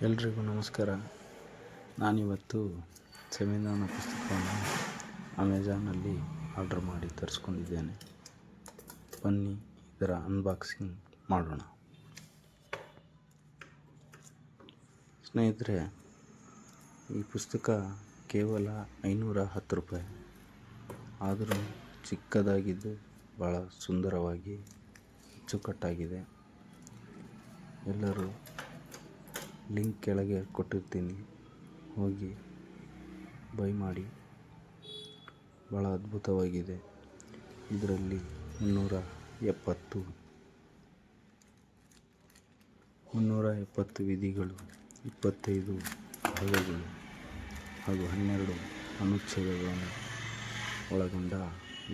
ಎಲ್ರಿಗೂ ನಮಸ್ಕಾರ. ನಾನಿವತ್ತು ಸಂವಿಧಾನ ಪುಸ್ತಕವನ್ನು ಅಮೆಜಾನಲ್ಲಿ ಆರ್ಡರ್ ಮಾಡಿ ತರಿಸ್ಕೊಂಡಿದ್ದೇನೆ. ಬನ್ನಿ ಇದರ ಅನ್ಬಾಕ್ಸಿಂಗ್ ಮಾಡೋಣ. ಸ್ನೇಹಿತರೆ, ಈ ಪುಸ್ತಕ ಕೇವಲ 510 ರೂಪಾಯಿ. ಆದರೂ ಚಿಕ್ಕದಾಗಿದ್ದು ಭಾಳ ಸುಂದರವಾಗಿ ಅಚ್ಚುಕಟ್ಟಾಗಿದೆ. ಎಲ್ಲರೂ ಲಿಂಕ್ ಕೆಳಗೆ ಕೊಟ್ಟಿರ್ತೀನಿ, ಹೋಗಿ ಬೈ ಮಾಡಿ. ಭಾಳ ಅದ್ಭುತವಾಗಿದೆ. ಇದರಲ್ಲಿ 370 ವಿಧಿಗಳು, 25 ಭಾಗಗಳು ಹಾಗೂ 12 ಅನುಚ್ಛೇದಗಳನ್ನು ಒಳಗೊಂಡ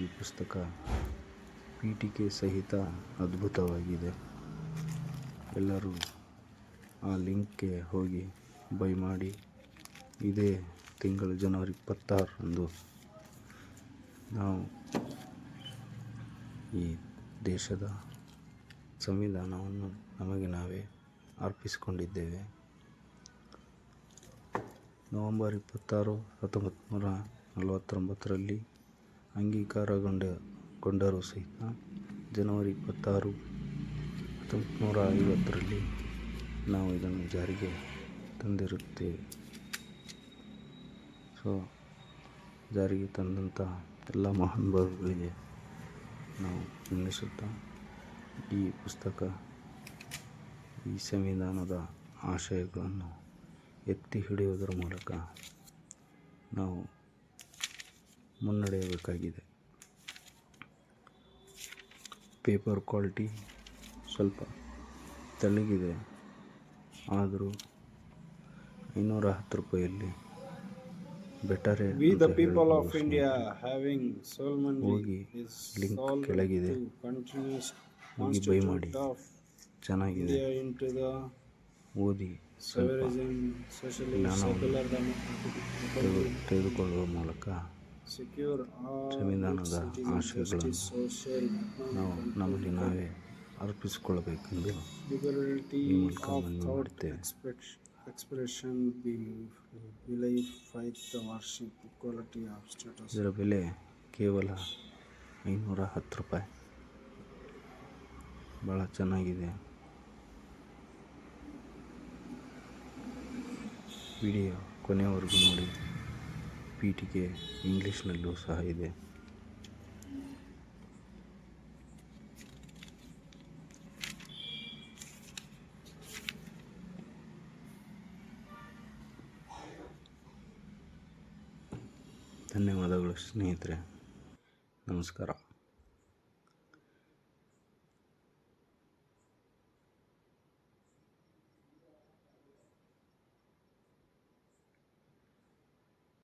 ಈ ಪುಸ್ತಕ ಪೀಠಿಕೆ ಸಹಿತ ಅದ್ಭುತವಾಗಿದೆ. ಎಲ್ಲರೂ ಆ ಲಿಂಕ್ಗೆ ಹೋಗಿ ಬೈ ಮಾಡಿ. ಇದೇ ತಿಂಗಳು ಜನವರಿ 26ರಂದು ನಾವು ಈ ದೇಶದ ಸಂವಿಧಾನವನ್ನು ನಮಗೆ ನಾವೇ ಅರ್ಪಿಸಿಕೊಂಡಿದ್ದೇವೆ. ನವೆಂಬರ್ 26, 1949ರಲ್ಲಿ ಅಂಗೀಕಾರಗೊಂಡರೂ ಸಹಿತ ಜನವರಿ 26, 1950ರಲ್ಲಿ ನಾವು ಇದನ್ನು ಜಾರಿಗೆ ತಂದಿರುತ್ತೇವೆ. ಜಾರಿಗೆ ತಂದಂಥ ಎಲ್ಲ ಮಹಾನುಭಾವಗಳಿಗೆ ನಾವು ವಂದಿಸುತ್ತಾ, ಈ ಪುಸ್ತಕ ಈ ಸಂವಿಧಾನದ ಆಶಯಗಳನ್ನು ಎತ್ತಿ ಹಿಡಿಯುವುದರ ಮೂಲಕ ನಾವು ಮುನ್ನಡೆಯಬೇಕಾಗಿದೆ. ಪೇಪರ್ ಕ್ವಾಲಿಟಿ ಸ್ವಲ್ಪ ತೆಳ್ಳಗಿದೆ, ಆದರೂ 510 ರೂಪಾಯಿಯಲ್ಲಿ ಬೆಟರೇ ಅಂತ ಹೋಗಿ ಲಿಂಕ್ ಕೆಳಗಿದೆ, ಹೋಗಿ ಬೈ ಮಾಡಿ. ಚೆನ್ನಾಗಿದೆ, ಓದಿ ಸ್ವಲ್ಪ ತೆಗೆದುಕೊಳ್ಳುವ ಮೂಲಕ ಸಂವಿಧಾನದ ಆಶಯಗಳನ್ನು ನಾವು ನಮಗೆ ನಾವೇ ಅರ್ಪಿಸಿಕೊಳ್ಳಬೇಕೆಂದು ಈ ಮೂಲಕ ಮನವಿ ಮಾಡುತ್ತೇವೆ. ಇದರ ಬೆಲೆ ಕೇವಲ 510 ರೂಪಾಯಿ. ಭಾಳ ಚೆನ್ನಾಗಿದೆ. ವಿಡಿಯೋ ಕೊನೆಯವರೆಗೂ ನೋಡಿ. ಪೀಠಿಕೆ ಇಂಗ್ಲೀಷ್ನಲ್ಲೂ ಸಹ ಇದೆ. ಧನ್ಯವಾದಗಳು ಸ್ನೇಹಿತರೆ. ನಮಸ್ಕಾರ.